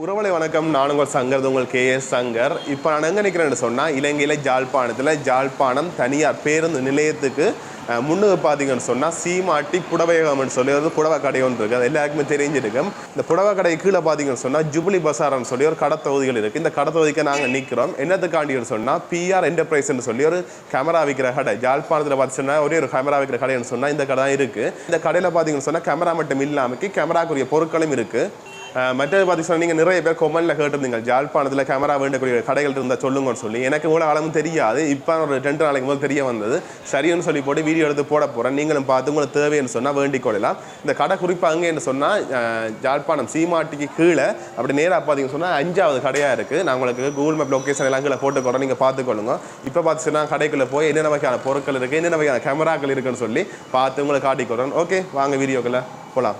உறவலை வணக்கம். நான் உங்கள் சங்கர், உங்கள் KS சங்கர். இப்போ நான் எங்கே நிற்கிறேன்னு சொன்னால், இலங்கையில் ஜாழ்ப்பாணம் தனியார் பேருந்து நிலையத்துக்கு முன்னுக்கு பார்த்தீங்கன்னு சொன்னால் சீமாட்டி புடவைகம்னு சொல்லி ஒரு புடவை கடை ஒன்று இருக்குது. அது எல்லாருக்குமே தெரிஞ்சிருக்கும். இந்த புடவை கடை கீழே பார்த்தீங்கன்னு சொன்னால் ஜூபிலி பசார்னு சொல்லி ஒரு கடத்தொகுதிகள் இருக்குது. இந்த கடத்தொகுதிக்கு நாங்கள் நிற்கிறோம். என்னத்துக்காண்டின்னு சொன்னால் PR என்டர்பிரைஸ்ன்னு சொல்லி ஒரு கேமரா விற்கிற கடை. ஜாழ்ப்பாணத்தில் பார்த்தீங்கன்னா ஒரே ஒரு கேமரா விற்கிற கடைன்னு சொன்னால் இந்த கடை தான் இருக்குது. இந்த கடையில் பார்த்தீங்கன்னு சொன்னால் கேமரா மட்டும் இல்லாமல் கேமராக்குரிய பொருட்களும் இருக்குது. மற்றது பார்த்தீங்கன்னா நீங்கள் நிறைய பேர் கொமெண்டில் கேட்டிருந்தீங்க ஜாழ்ப்பாணத்தில் கேமரா வேண்டக்கூடிய கடைகள் இருந்தால் சொல்லுங்கன்னு சொல்லி. எனக்கு இவ்வளோ அளவும் தெரியாது. இப்போ ஒரு 2 நாளைக்கு முதல் தெரிய வந்தது. சரின்னு சொல்லி போட்டு வீடியோ எடுத்து போட போகிறேன். நீங்களும் பார்த்து உங்களுக்கு தேவைன்னு சொன்னால் வேண்டிக் கொள்ளலாம். இந்த கடை குறிப்பாக அங்கேன்னு சொன்னால் ஜாழ்ப்பாணம் சீமாட்டிக்கு கீழே அப்படி நேராக பார்த்தீங்கன்னு சொன்னால் 5வது கடையாக இருக்குது. நான் உங்களுக்கு கூகுள் மேப் லொக்கேஷன் எல்லாம் கீழே போட்டுக்கொள்கிறேன். நீங்கள் பார்த்துக்கொள்ளுங்க. இப்போ பார்த்தீங்கன்னா கடைக்குள்ளே போய் என்னென்ன வகையான பொருட்கள் இருக்குது, என்னென்ன வகையான கேமராக்கள் இருக்குன்னு சொல்லி பார்த்து உங்களை காட்டிக்கொள்கிறேன். ஓகே, வாங்க வீடியோக்குள்ளே போகலாம்.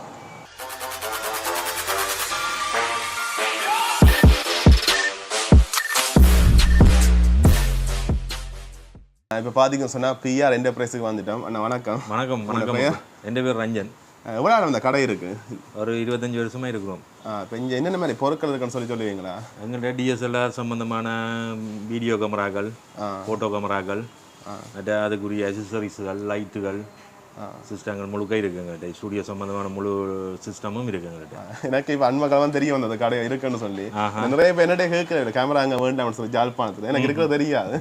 இப்போ பார்த்தீங்கன்னு சொன்னால் PR என்டர்பிரைஸுக்கு வந்துட்டோம். அண்ணா வணக்கம். வணக்கம். வணக்கம். என் பேர் ரஞ்சன். எவ்வளோ நேரம் இந்த கடை இருக்குது? ஒரு 25 வருஷமாக இருக்கிறோம். இப்போ இங்கே என்னென்ன மாதிரி பொருட்கள் இருக்குன்னு சொல்லுவீங்களா? எங்கள்கிட்ட DSLR சம்பந்தமான வீடியோ கேமராக்கள், ஃபோட்டோ கேமராக்கள், மற்ற அதுக்குரிய அக்சசரிஸுகள், லைட்டுகள், சிஸ்டங்கள் முழுக்க இருக்குங்கள்ட்ட. ஸ்டூடியோ சம்பந்தமான முழு சிஸ்டமும் இருக்குங்கள்ட்ட. எனக்கு இப்போ அன்மக்காலம் தெரிய வந்தது கடை இருக்குன்னு சொல்லி. நிறைய பேர் என்னட்டே கேட்குற கேமரா அங்கே வேண்டாம்னு சொல்லி ஜாழ்ப்பாணத்தில். எனக்கு இருக்கிறது தெரியாது.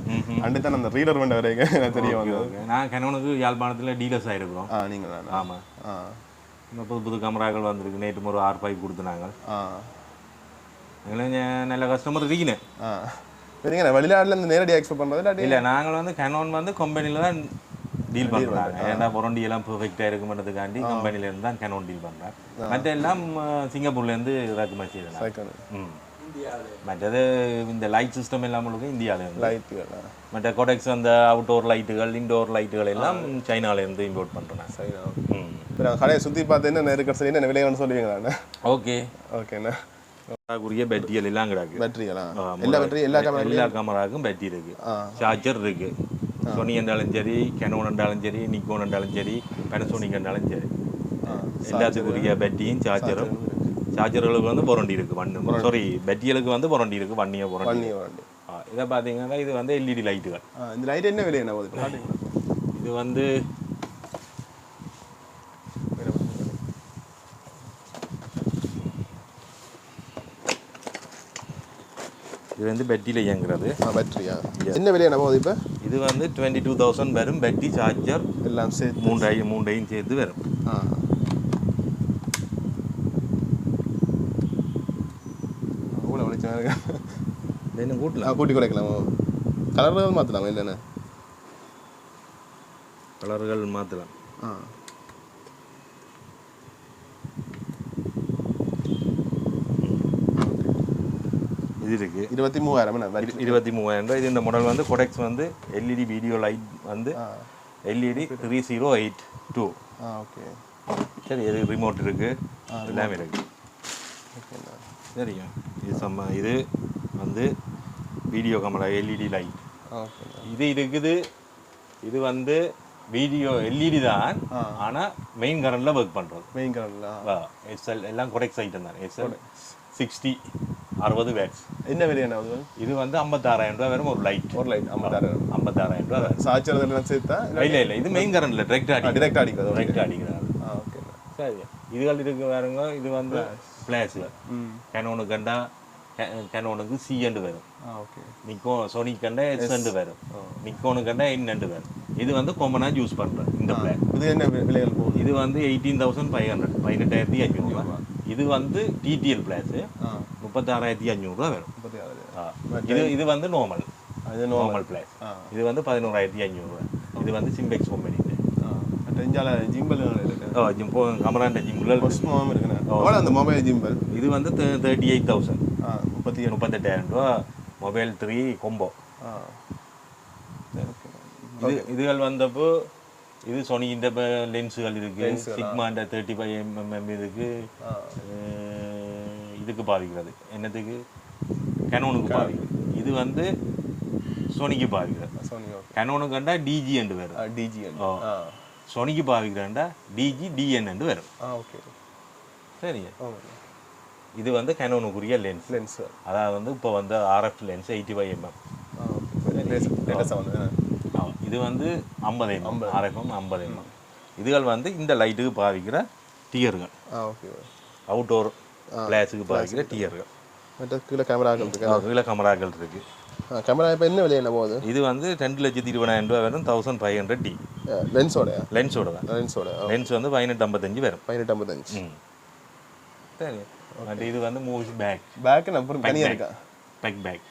அண்டு தான் அந்த ரீடர் வேண்ட வரைக்கும் எனக்கு தெரிய வந்தது. நான் கணவனுக்கு யாழ்ப்பாணத்தில் டீலர்ஸ் ஆகிருக்கிறோம். நீங்கள் தான்? ஆமாம். புது புது கேமராக்கள் வந்திருக்கு. நேற்று ஒரு R5 கொடுத்துனாங்க. எங்களுக்கு நல்ல கஸ்டமர் இருக்கீங்க. சரிங்க. வெளிநாட்டில் இருந்து நேரடியாக எக்ஸ்போர்ட் பண்ணுறது இல்லை. நாங்கள் வந்து கணவன் வந்து கம்பெனியில் தான் டீல் பண்ணுறாங்க. ஏன்னா பொரண்டி எல்லாம் பெர்ஃபெக்டாக இருக்குன்றதுக்காண்டி கம்பெனிலேருந்து தான் கேனோன் டீல் பண்ணுறேன். மற்ற எல்லாம் சிங்கப்பூர்லேருந்து இறக்குமதி செய்யலாம். மற்றது இந்த லைட் சிஸ்டம் எல்லாம் முழுக்க இந்தியாவிலேருந்து. லைட்டுகள் மற்ற கோடெக்ஸ் அந்த அவுட்டோர் லைட்டுகள், இன்டோர் லைட்டுகள் எல்லாம் சைனாலேருந்து இம்போர்ட் பண்ணுறேன். சைனா கடையை சுற்றி பார்த்து என்ன இருக்கிற சரி என்ன விலையானு சொல்லுவீங்களா? ஓகே ஓகேண்ணா. உரிய பேட்டரிகள் எல்லாம் கிடக்கு. பேட்டரியெல்லாம் எல்லா பேட்டரி எல்லா கேமராவுக்கும் பேட்டரி இருக்கு, சார்ஜர் இருக்கு. சோனி என்றாலும் சரி, கேனோன் என்றாலும் சரி, நிக்கோன் என்றாலும் சரி, பேனசோனிக் என்றாலும் சரி, எல்லாத்துக்குரிய பேட்டரியும் சார்ஜரும். சார்ஜர்களுக்கு வந்து பொரண்டி இருக்கு. சாரி, பேட்டரிகளுக்கு வந்து பொரண்டி இருக்கு. வன்னிய பொரண்டி. இதை பார்த்தீங்கன்னா இது வந்து LED லைட்டுகள். இந்த லைட் என்ன விலை? என்ன இது வந்து இது வந்து பேட்டரியில் இயங்குறது. பேட்டரியா? என்ன விலையா நம்ம இப்போ? இது வந்து 22,000 வரும். பேட்டரி, சார்ஜர் எல்லாம் சேர்த்து மூண்டையும் சேர்த்து வரும். அவ்வளோ வெளிச்சம் இருக்கு. இன்னும் கூட்டலாம், கூட்டி குறைக்கலாம். கலர்கள் மாற்றலாம். என்னென்ன கலர்கள் மாற்றலாம். இது இருக்கு 23,000. 23,000. இது இந்த மாடல் வந்து கோடெக்ஸ் வந்து LED வீடியோ லைட் வந்து LED 3082. ஓகே சரி. இது ரிமோட் இருக்கு, எல்லாமே இருக்கு. சரிங்க. இது வந்து வீடியோ கேமரா LED லைட். இது இருக்குது. இது வந்து வீடியோ LED தான், ஆனால் மெயின் கரண்டில் ஒர்க் பண்ணுறது. மெயின் கரண்டில் SL எல்லாம் கோடெக்ஸ் ஐட்டம் தான். SL 60 watts. என்ன விலையான? இது வந்து 56,000 ரூபா வரும். ஒரு லைட் 56,000 ரூபா வரும். சார்ஜர் எல்லாம் சேர்த்தா? இல்லை, இது மெயின் கரண்ட்ல டைரக்ட் அடிக்கிறது. சரி. இதுகள் இருக்கு வேறுங்க. இது வந்து ஃபிளாஷ். கேனோனுக்கு கண்டா கேனோனுக்கு C எண்டு வரும். சோனிக்கு கண்டா S எண்டு வரும். நிக்கோனுக்கு கண்டா N எண்டு வரும். இது வந்து காமனாக யூஸ் பண்ணுறேன் இந்த பிளான். இது என்ன விலைகள் போகுது? இது வந்து 18,500, 18,500. இது வந்து TTL பிளாஸ் 36,500 ரூபா வரும். இது வந்து நார்மல் பிளாஸ். இது வந்து 11,500 ரூபா. இது வந்து சிம்பெக்ஸ் கம்பெனி. ஜிம்பல் கமராண்ட ஜிம்பல் அந்த மொபைல் ஜிம்பல். இது வந்து 38,000, 38,000 ரூபா. Mobile 3 combo. இதுகள் வந்தப்போ இது சோனியின் லென்ஸுகள் இருக்கு. சிக்மாண்ட 35mm இருக்கு. இதுக்கு பாவிக்கிறது என்னத்துக்கு? கேனோனுக்கு பாவிக்கிறது. இது வந்து சோனிக்கு பாவிக்கிறது. கேனோனுக்கு கண்டா DG என்று வரும். சோனிக்கு பாவிக்கிறேன்டா DG DN என்று வரும். சரிங்க. இது வந்து கேனோனுக்குரிய லென்ஸ். அதாவது வந்து இப்போ வந்து ஆர்எஃப் லென்ஸ் 85mm. இது வந்து 50mm ஆர்எஃப்எம் 50mm. இதுகள் வந்து இந்த லைட்டுக்கு பாவிக்கிற டியர்கள். அவுட்டோர் கிளாஸுக்கு பாவிக்கிற டியர்கள். கீழே கேமராக்கள் இருக்கு. கீழே கேமராக்கள் இருக்கு. கேமரா இப்போ என்ன விலை என்ன போகுது? இது வந்து 2,20,000 ரூபா வரும். 1500D லென்ஸோட தான். லென்ஸ் வந்து 1855 வரும். 1855. சரி. பட் இது வந்து மூவிஸ் பேக் நம்பர் தனியாக இருக்கா? பேக்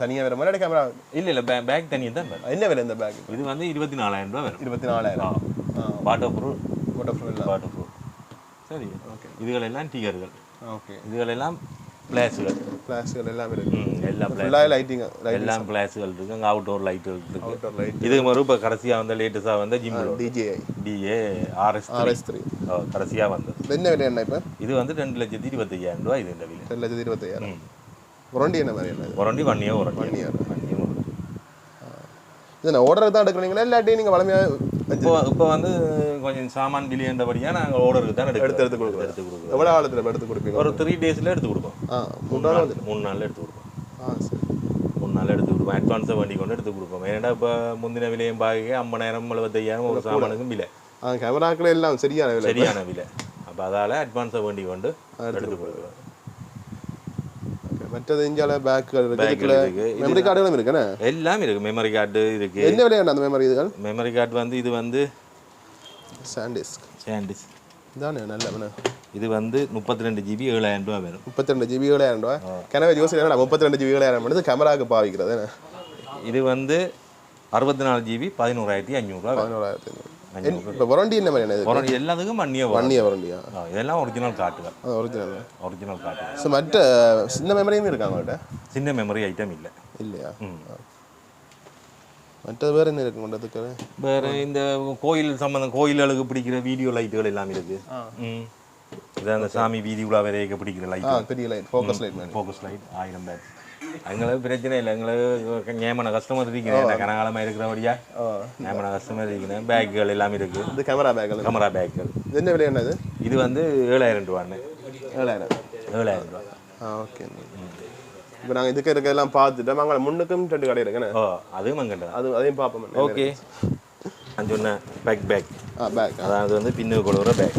தனியாக வர மாதிரி கேமரா இல்லை பேக் தனியாக தான் வரும். என்ன விலை இந்த பேக்? இது வந்து 24,000 ரூபா வரும். 24,000. Water proof. சரி. ஓகே. இதுகளெல்லாம் டிகர்கள். ஓகே. இதுகளெல்லாம் கிளாஸுகள் எல்லாம் இருக்கு. எல்லாம் லைட்டிங் எல்லாம் கிளாஸுகள் இருக்கு. அங்கே அவுட்டோர் லைட்டுகள் இருக்கு. இது மாதிரி இப்போ கடைசியாக வந்து லேட்டஸ்டாக வந்து ஜிம்பிள் DA RS3 கடைசியாக வந்தது. என்ன விலை என்ன இப்போ? இது வந்து 2,25,000 ரூபா. இது இந்த விலை 2,25,000. வாரண்டி என்ன மாதிரி என்ன? Warranty 1 year. இது நான் ஆர்டருக்கு தான் எடுக்கிறீங்களா இல்லாட்டி நீங்கள் வளமையாக? இப்போ வந்து கொஞ்சம் சாமான் விலையன்றபடியாக நாங்கள் ஆர்டருக்கு தான் எடுத்து கொடுக்குறோம். எவ்வளோ காலத்தில் எடுத்து கொடுப்பீங்க? ஒரு 3 daysல எடுத்து கொடுப்போம். 3 நாளில் எடுத்து கொடுப்போம். 3 நாள் எடுத்து கொடுப்போம். அட்வான்ஸை வண்டி கொண்டு எடுத்து கொடுப்போம். ஏன்னா இப்போ முந்தின விலையும் பாக்க 50,000 75,000 ஒரு சாமானுக்கும் விலை. கேமராக்கள் எல்லாம் சரியான விலை. அப்போ அதால் அட்வான்ஸை வண்டி கொண்டு எடுத்து கொடுக்குறோம். மற்றது இந்தியாவில் பேக்குகள் இருக்கு, மெமரி கார்டுகளும் இருக்குண்ணே. எல்லாம் இருக்குது. மெமரி கார்டு இருக்குது. என்ன விலையான அந்த மெமரி கார்டு வந்து இது வந்து சாண்டிஸ்க் தானே நல்ல. இது வந்து 32 GB 7,000 ரூபா வரும். 32 GB 7,000 ரூபா. கனவே யோசிக்கிறேன் 32 GB 7,000 மட்டும் கேமராவுக்கு பாவிக்கிறது. இது வந்து 64 GB 11,500 ரூபா. 11,500. இப்போ வாரண்டி என்ன மாதிரி? வாரண்டி எல்லாத்துக்கும் 1 year வாரண்டியா? இதெல்லாம் ஒரிஜினல் காட்டுகள். ஒரிஜினல் காட்டுகள். ஸோ மற்ற சின்ன மெமரியும் இருக்காங்க அவங்கள்ட்ட? சின்ன மெமரி ஐட்டம் இல்லையா? மற்றது வேறு என்ன இருக்கு கொண்டதுக்கு? வேறு இந்த கோயில்களுக்கு பிடிக்கிற வீடியோ லைட்டுகள் எல்லாம் இருக்கு. இதான் அந்த சாமி வீதி உலா வரைக்க பிடிக்கிற லைட். பெரிய லைட், ஃபோக்கஸ் லைட் 1000 பேர். எங்களுக்கு பிரச்சனை இல்லை. எங்களுக்கு ஞாபக கஸ்டமர் இருக்கிறேன். கனகாலமாக இருக்கிறபடியா ஞாபக கஸ்டமர் இருக்கிறேன். பேக்குகள் எல்லாம் இருக்கு. இது கேமரா பேக்குகள். என்ன விலை என்னது? இது வந்து 7,000 ரூபான்னு. 7,000 ரூபா. ஓகே. இப்போ நாங்கள் இதுக்கு இருக்கிறதெல்லாம் பார்த்துட்டு அங்கே முன்னுக்கும் 2 கடை இருக்குண்ணே. அதுவும் அங்கே அதையும் பார்ப்போம். ஓகே. நான் சொன்னேன் பேக் அதாவது வந்து பின்னுக்கு கொடுக்குற பேக்.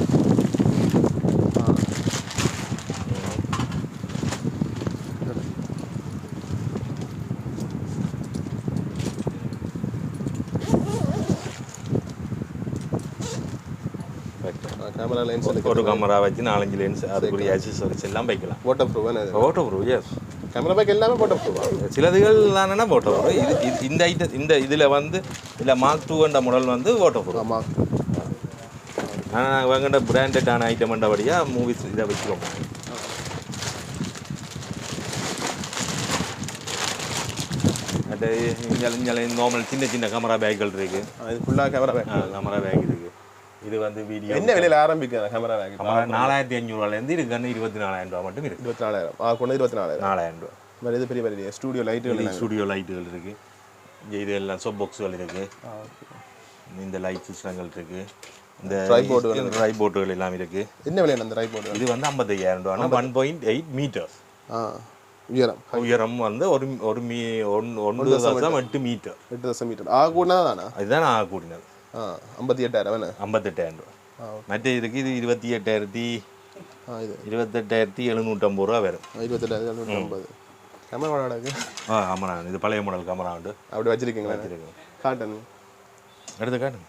கேமரா லென்ஸ் ஒரு கேமரா வச்சு 4-5 லென்ஸ் அதுக்குரிய ஆக்சஸரிஸ் எல்லாம் வைக்கலாம். Waterproof. Yes. Camera bag எல்லாமே வாட்டர் ப்ரூஃப். சிலதுகள் தானே வாட்டர் ப்ரூஃப். இந்த ஐட்டம் இதில் வந்து இல்லை மார்க் 2 மாடல் வந்து வாட்டர் ப்ரூஃப். ஆனால் வாங்கிட்ட பிராண்டடான ஐட்டம் என்றபடியாக மூவிஸ் இதை வச்சுக்கோங்க. அது இங்கே நார்மல் சின்ன கேமரா பேக்குகள் இருக்குது. அது ஃபுல்லாக கேமரா பேக் இருக்குது. இது வந்து வீடியோ என்ன விலையில் ஆரம்பிக்குது கேமரா பேக்? 4,500 ரூபாயிலேருந்து இருக்கு. 24,000 ரூபா மட்டும் இருக்குது. 24,000 கொண்டு 24,000 ரூபா. வேறு இது பெரிய ஸ்டூடியோ லைட்டுகள் இருக்குது. இது எல்லாம் சோப் பாக்ஸுகள் இருக்குது. இந்த லைட் சிஸ்டங்கள் இருக்குது. இந்த ட்ரைபோர்டுகள் எல்லாம் இருக்குது. என்ன விலை அந்த ட்ரைபோர்டு? இது வந்து 55,000 ரூபா. 1.8 மீட்டர்ஸ் உயரம் வந்து 1.8 மீட்டர். 8 மீட்டர் ஆகக்கூடாதானா? இதுதான் ஆகக்கூடியது. 58,000 ரூபா. மற்ற இதுக்கு இது 28,750 ரூபா வரும். 28,750. கேமரா ஆமாண்ணா. இது பழைய மாடல் கேமரா உண்டு. அப்படி வச்சிருக்கீங்களா? காட்டன் எடுத்து காட்டுங்க.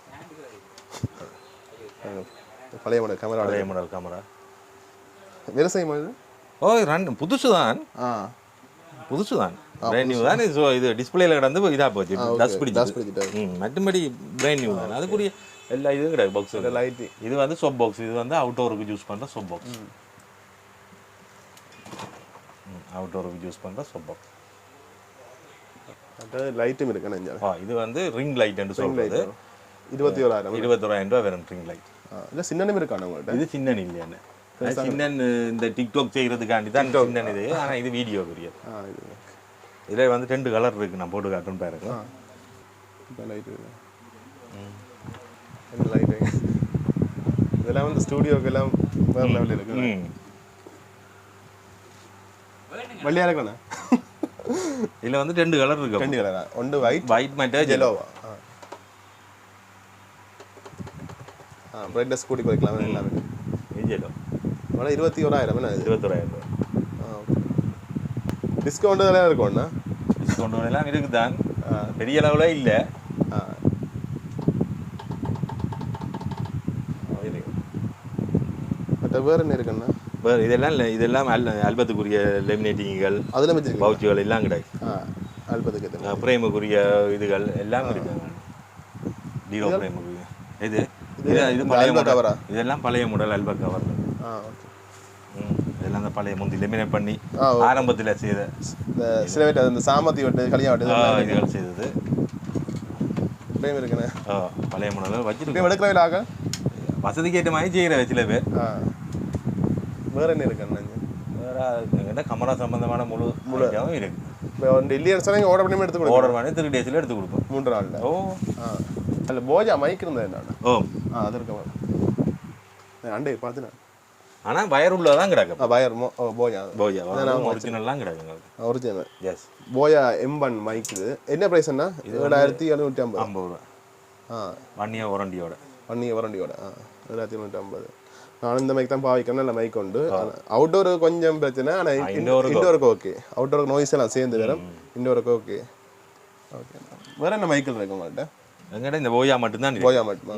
பழைய மாடல் கேமரா விவசாயம் மாதிரி. புதுசு தான். பிராண்ட் நியூ தான். இது டிஸ்பிளேல கிடந்து இதாக போச்சு. டஸ்ட் பிடிச்சிட்டு. மற்றபடி பிராண்ட் நியூ தான். அதுக்குரிய எல்லா இதுவும் கிடையாது. Box light. இது வந்து சோப் பாக்ஸ். இது வந்து அவுட்டோருக்கு யூஸ் பண்ணுற சோப் பாக்ஸ். லைட்டும் இருக்கு. இது வந்து ரிங் லைட் என்று சொல்றது. 21,000 ரூபா வரும் ரிங் லைட். இல்லை சின்னனும் இருக்கான உங்கள்கிட்ட? இது சின்னன் இல்லையானு. சின்னன் இந்த டிக்டாக் செய்கிறதுக்காண்டி தான் சின்னன் இது. ஆனால் இது வீடியோ கிடையாது. இதில் வந்து 2 கலர் இருக்குது. நான் போட்டு காட்டுன்னு பாருங்க. இதெல்லாம் வந்து ஸ்டூடியோக்கு எல்லாம் வேறு லெவலில் இருக்குது. வெள்ளையாக இருக்கணும். இதில் வந்து 2 கலர் இருக்கு. 2 கலரா? ஒன்று ஒயிட் மட்டும் ஜெலோவா? பிரைட்னஸ் கூட்டி குறைக்கலாம் எல்லாமே. ஜெலோ 21,000 என்ன? 21,000 ரூபா. டிஸ்கவுண்ட் எல்லாம் இருக்கும்ண்ணா? டிஸ்கவுண்ட் எல்லாம் இருக்குதான், பெரிய அளவில் இல்லை. மற்ற வேறு என்ன இருக்குண்ணா? வேறு இதெல்லாம் ஆல்பத்துக்குரிய லேமினேட்டிங்கள், அதில் வச்சு பவுச்சுகள் எல்லாம் கிடையாது. ஆல்பத்துக்கு பிரேமுக்குரிய இதுகள் எல்லாம் இருக்குங்க. டீரோ பிரேமுக்குரிய இது பழைய கவரா? இதெல்லாம் பழைய மாடல் ஆல்பம் கவர். இதெல்லாம் அந்த பழைய முந்தி லேமினேட் பண்ணி ஆரம்பத்தில் செய்த சில பேர் அந்த சாமத்தி விட்டு கல்யாணம் இதுகள் செய்தது இருக்குண்ணே. பழைய மாடல் வச்சுட்டு எடுக்கிறவே ஆக வசதிக்கு ஏற்ற மாதிரி செய்கிற சில பேர். வேற என்ன இருக்குண்ணா? வேற கமரா சம்பந்தமான முழு இருக்கு. இப்போ இல்லைன்னு சொன்னா ஆர்டர் பண்ணி எடுத்து கொடுக்கும். ஆர்டர் பண்ணி 3 டேஸில் எடுத்து கொடுப்போம். 3 நாளில். அதில் போஜா மைக் இருந்தது என்னண்ணா? அது இருக்க அண்டே பார்த்துண்ணா. ஆனால் வயர் உள்ளதான் கிடக்கும். வயர் போஜா ஒரிஜினல்லாம் கிடக்குங்க. Original yes. போயா M1 மைக். இது என்ன ப்ரைஸ்ண்ணா? 7,750 ரூபா. 1 இயர் வாரண்டியோட. 1 இயர் வாரண்டியோட 7,750. நான் இந்த மைக் தான் பாவிக்கிறேன். நல்ல மைக் உண்டு. அவுட்டோரு கொஞ்சம் பிரச்சனை, ஆனால் இன்டோருக்கு ஓகே. அவுட்டோருக்கு நாய்ஸ் எல்லாம் சேர்ந்து வரும், இன்டோருக்கு ஓகே. ஓகே. வேற என்ன மைக்கில் இருக்கு உங்கள்கிட்ட? எங்கிட்ட இந்த போயா மட்டும்தான். போயா மட்டுமா?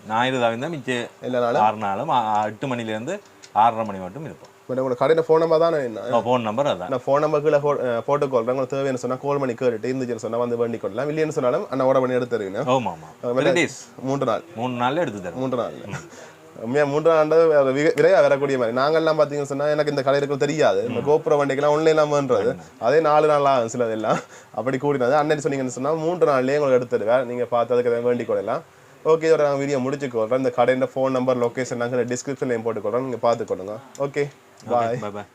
ஞாயிறு தான் மிச்சம் எல்லா நாளும் 6 நாளும் 8 மணிலேருந்து 6:30 மணி மட்டும் இருப்போம். பட் உங்களோட கடையில் ஃபோன் நம்பர் தானே? என்ன ஃபோன் நம்பர்? அதான். நான் ஃபோன் நம்பருக்குள்ள போட்டு கால் உங்களுக்கு தேவைன்னு சொன்னால் கால் பண்ணி கேட்டுட்டு இருந்துச்சுன்னு சொன்னால் வந்து வேண்டி கொள்ளலாம். இல்லைன்னு சொன்னாலும் அண்ணா ஆர்டர் பண்ணி எடுத்து தருவீங்க. ஆமாம். 3 நாள் 3 நாளில் எடுத்து தருவேன். 3 நாள் உண்மையாக 3 நாள் விரைவாக வரக்கூடிய மாதிரி. நாங்கள்லாம் பார்த்தீங்கன்னு சொன்னால் எனக்கு இந்த கடையில் தெரியாது. இந்த கோபுர வண்டிக்கெல்லாம் ஒன்லைன்லாம் வேண்டுறது அதே 4 நாள் ஆகும் சிலதெல்லாம். அப்படி கூடினது அன்னைக்கு சொன்னீங்கன்னு சொன்னால் 3 நாள்லேயே உங்களுக்கு எடுத்து தருவேன். நீங்கள் பார்த்து அதுக்கு வேண்டி கொள்ளலாம். ஓகே, ஒரு நாங்கள் வீடியோ முடிச்சுக்கொள்கிறோம். இந்த கடையில் ஃபோன் நம்பர் லொக்கேஷன் நாங்கள் டிஸ்கிரிப்ஷன்லையும் போட்டுக்கொள்கிறோம். நீங்கள் பார்த்துக்கொள்ளுங்க. ஓகே, பாய்.